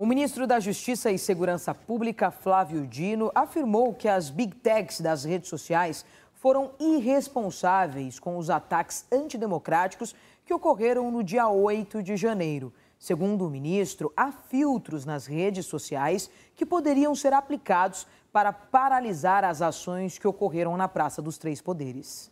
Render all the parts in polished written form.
O ministro da Justiça e Segurança Pública, Flávio Dino, afirmou que as Big Techs das redes sociais foram irresponsáveis com os ataques antidemocráticos que ocorreram no dia 8 de janeiro. Segundo o ministro, há filtros nas redes sociais que poderiam ser aplicados para paralisar as ações que ocorreram na Praça dos Três Poderes.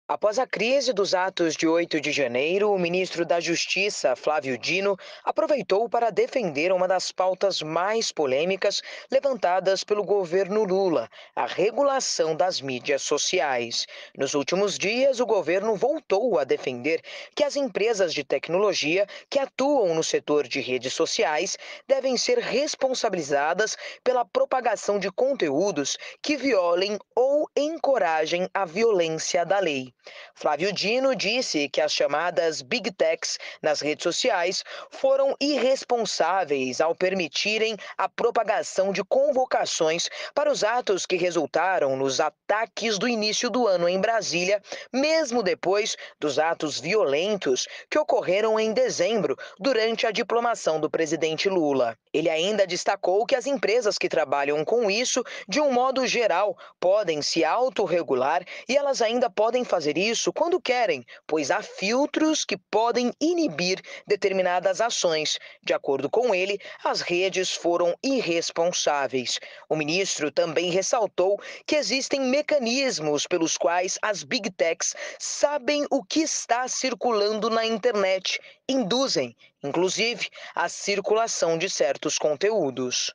Após a crise dos atos de 8 de janeiro, o ministro da Justiça, Flávio Dino, aproveitou para defender uma das pautas mais polêmicas levantadas pelo governo Lula, a regulação das mídias sociais. Nos últimos dias, o governo voltou a defender que as empresas de tecnologia que atuam no setor de redes sociais devem ser responsabilizadas pela propagação de conteúdos que violem ou encorajem a violência da lei. Flávio Dino disse que as chamadas Big Techs nas redes sociais foram irresponsáveis ao permitirem a propagação de convocações para os atos que resultaram nos ataques do início do ano em Brasília, mesmo depois dos atos violentos que ocorreram em dezembro durante a diplomação do presidente Lula. Ele ainda destacou que as empresas que trabalham com isso, de um modo geral, podem se autorregular e elas ainda podem fazer isso quando querem, pois há filtros que podem inibir determinadas ações. De acordo com ele, as redes foram irresponsáveis. O ministro também ressaltou que existem mecanismos pelos quais as Big Techs sabem o que está circulando na internet, induzem, inclusive, a circulação de certos conteúdos.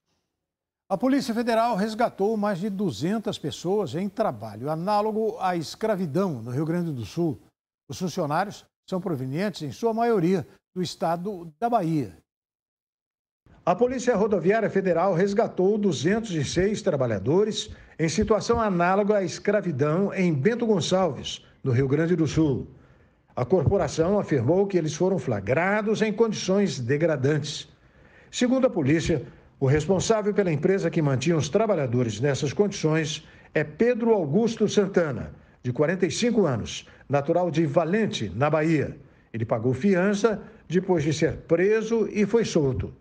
A Polícia Federal resgatou mais de 200 pessoas em trabalho análogo à escravidão no Rio Grande do Sul. Os funcionários são provenientes, em sua maioria, do estado da Bahia. A Polícia Rodoviária Federal resgatou 206 trabalhadores em situação análoga à escravidão em Bento Gonçalves, no Rio Grande do Sul. A corporação afirmou que eles foram flagrados em condições degradantes. Segundo a polícia, o responsável pela empresa que mantinha os trabalhadores nessas condições é Pedro Augusto Santana, de 45 anos, natural de Valente, na Bahia. Ele pagou fiança depois de ser preso e foi solto.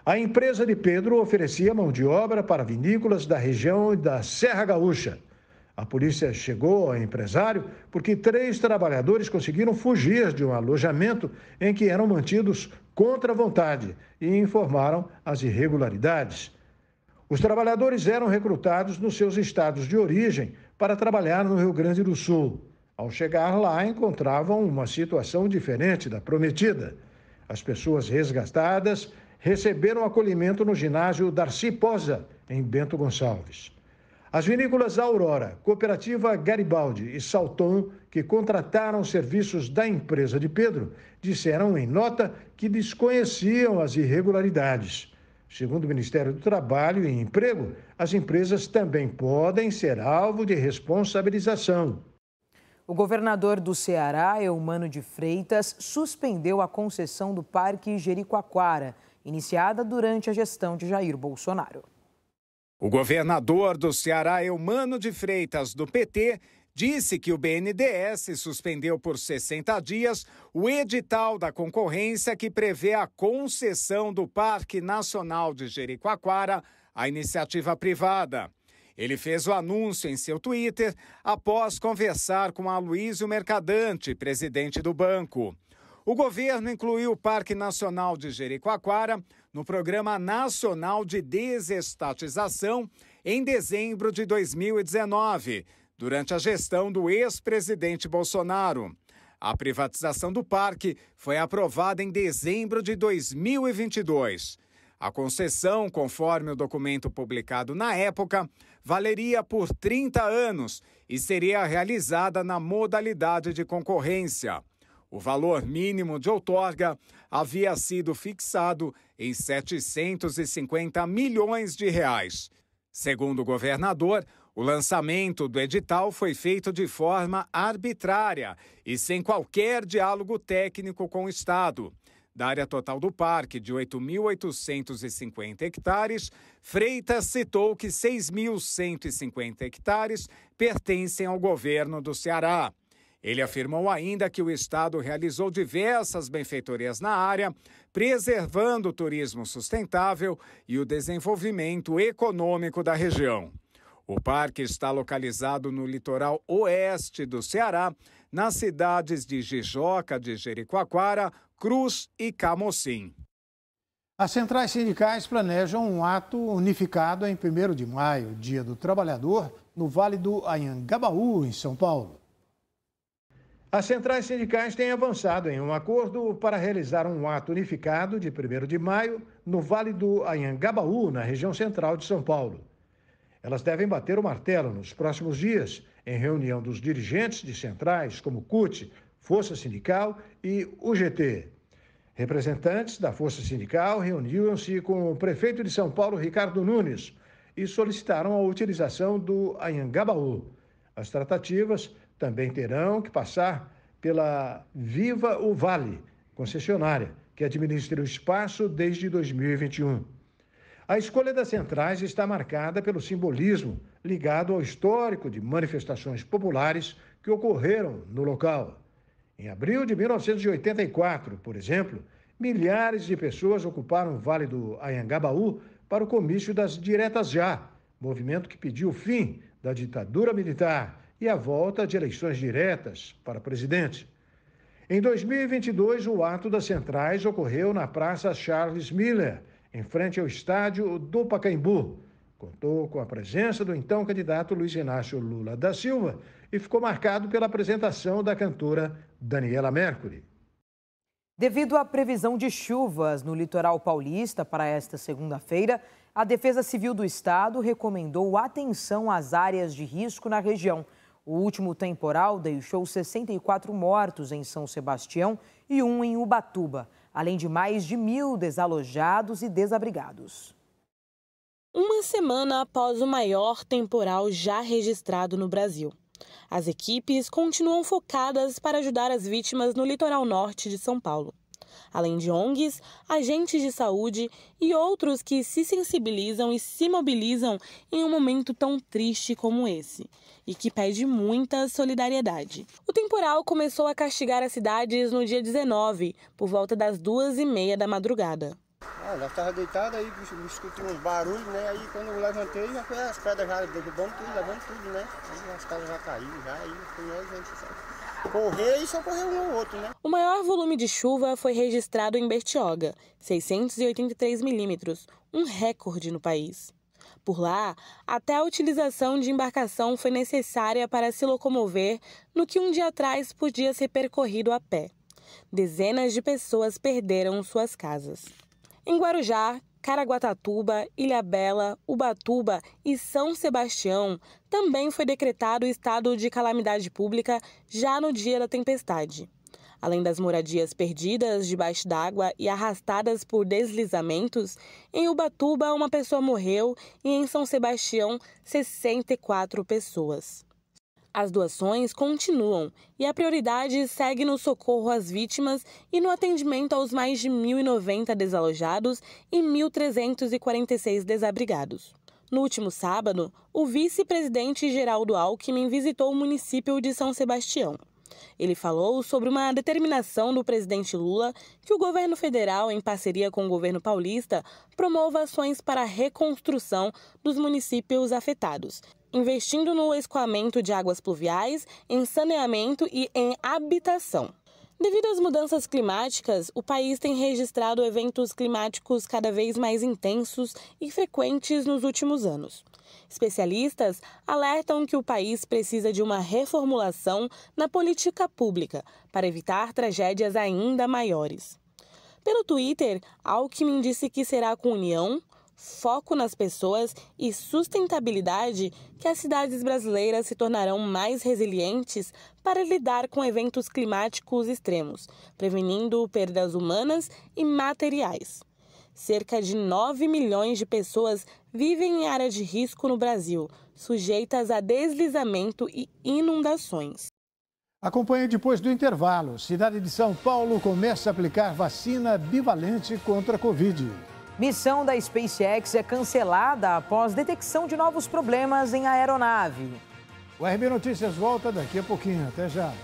A empresa de Pedro oferecia mão de obra para vinícolas da região da Serra Gaúcha. A polícia chegou ao empresário porque 3 trabalhadores conseguiram fugir de um alojamento em que eram mantidos contra a vontade e informaram as irregularidades. Os trabalhadores eram recrutados nos seus estados de origem para trabalhar no Rio Grande do Sul. Ao chegar lá, encontravam uma situação diferente da prometida. As pessoas resgatadas receberam acolhimento no ginásio Darcy Posa, em Bento Gonçalves. As vinícolas Aurora, Cooperativa Garibaldi e Salton, que contrataram serviços da empresa de Pedro, disseram em nota que desconheciam as irregularidades. Segundo o Ministério do Trabalho e Emprego, as empresas também podem ser alvo de responsabilização. O governador do Ceará, Eumano de Freitas, suspendeu a concessão do Parque Jericoacoara, iniciada durante a gestão de Jair Bolsonaro. O governador do Ceará, Eumano de Freitas, do PT, disse que o BNDES suspendeu por 60 dias o edital da concorrência que prevê a concessão do Parque Nacional de Jericoacoara à iniciativa privada. Ele fez o anúncio em seu Twitter após conversar com Aloysio Mercadante, presidente do banco. O governo incluiu o Parque Nacional de Jericoacoara no Programa Nacional de Desestatização em dezembro de 2019, durante a gestão do ex-presidente Bolsonaro. A privatização do parque foi aprovada em dezembro de 2022. A concessão, conforme o documento publicado na época, valeria por 30 anos e seria realizada na modalidade de concorrência. O valor mínimo de outorga havia sido fixado em 750 milhões de reais. Segundo o governador, o lançamento do edital foi feito de forma arbitrária e sem qualquer diálogo técnico com o Estado. Da área total do parque, de 8.850 hectares, Freitas citou que 6.150 hectares pertencem ao governo do Ceará. Ele afirmou ainda que o Estado realizou diversas benfeitorias na área, preservando o turismo sustentável e o desenvolvimento econômico da região. O parque está localizado no litoral oeste do Ceará, nas cidades de Jijoca de Jericoacoara, Cruz e Camocim. As centrais sindicais planejam um ato unificado em 1º de maio, Dia do Trabalhador, no Vale do Anhangabaú, em São Paulo. As centrais sindicais têm avançado em um acordo para realizar um ato unificado de 1º de maio no Vale do Anhangabaú, na região central de São Paulo. Elas devem bater o martelo nos próximos dias, em reunião dos dirigentes de centrais como CUT, Força Sindical e UGT. Representantes da Força Sindical reuniram-se com o prefeito de São Paulo, Ricardo Nunes, e solicitaram a utilização do Anhangabaú. As tratativas também terão que passar pela Viva o Vale, concessionária, que administra o espaço desde 2021. A escolha das centrais está marcada pelo simbolismo ligado ao histórico de manifestações populares que ocorreram no local. Em abril de 1984, por exemplo, milhares de pessoas ocuparam o Vale do Anhangabaú para o comício das Diretas Já, movimento que pediu o fim da ditadura militar e a volta de eleições diretas para presidente. Em 2022, o ato das centrais ocorreu na Praça Charles Miller, em frente ao estádio do Pacaembu. Contou com a presença do então candidato Luiz Inácio Lula da Silva e ficou marcado pela apresentação da cantora Daniela Mercury. Devido à previsão de chuvas no litoral paulista para esta segunda-feira, a Defesa Civil do Estado recomendou atenção às áreas de risco na região. O último temporal deixou 64 mortos em São Sebastião e 1 em Ubatuba, além de mais de 1.000 desalojados e desabrigados. Uma semana após o maior temporal já registrado no Brasil, as equipes continuam focadas para ajudar as vítimas no litoral norte de São Paulo. Além de ONGs, agentes de saúde e outros que se sensibilizam e se mobilizam em um momento tão triste como esse, e que pede muita solidariedade. O temporal começou a castigar as cidades no dia 19, por volta das 2h30 da madrugada. Nós estávamos deitados, aí escutei uns barulhos, né? Aí quando eu levantei, já foi as pedras já derrubando tudo, levando tudo, né? Aí as casas já caíram, já, aí a gente sabe. Correr e socorrer um ao outro, né? O maior volume de chuva foi registrado em Bertioga, 683 milímetros, um recorde no país. Por lá, até a utilização de embarcação foi necessária para se locomover no que um dia atrás podia ser percorrido a pé. Dezenas de pessoas perderam suas casas. Em Guarujá, Caraguatatuba, Ilhabela, Ubatuba e São Sebastião, também foi decretado o estado de calamidade pública já no dia da tempestade. Além das moradias perdidas debaixo d'água e arrastadas por deslizamentos, em Ubatuba uma pessoa morreu e em São Sebastião 64 pessoas. As doações continuam e a prioridade segue no socorro às vítimas e no atendimento aos mais de 1.090 desalojados e 1.346 desabrigados. No último sábado, o vice-presidente Geraldo Alckmin visitou o município de São Sebastião. Ele falou sobre uma determinação do presidente Lula que o governo federal, em parceria com o governo paulista, promova ações para a reconstrução dos municípios afetados, investindo no escoamento de águas pluviais, em saneamento e em habitação. Devido às mudanças climáticas, o país tem registrado eventos climáticos cada vez mais intensos e frequentes nos últimos anos. Especialistas alertam que o país precisa de uma reformulação na política pública para evitar tragédias ainda maiores. Pelo Twitter, Alckmin disse que será com união, foco nas pessoas e sustentabilidade que as cidades brasileiras se tornarão mais resilientes para lidar com eventos climáticos extremos, prevenindo perdas humanas e materiais. Cerca de 9 milhões de pessoas vivem em área de risco no Brasil, sujeitas a deslizamento e inundações. Acompanhe depois do intervalo. Cidade de São Paulo começa a aplicar vacina bivalente contra a Covid. Missão da SpaceX é cancelada após detecção de novos problemas em aeronave. O RB Notícias volta daqui a pouquinho. Até já.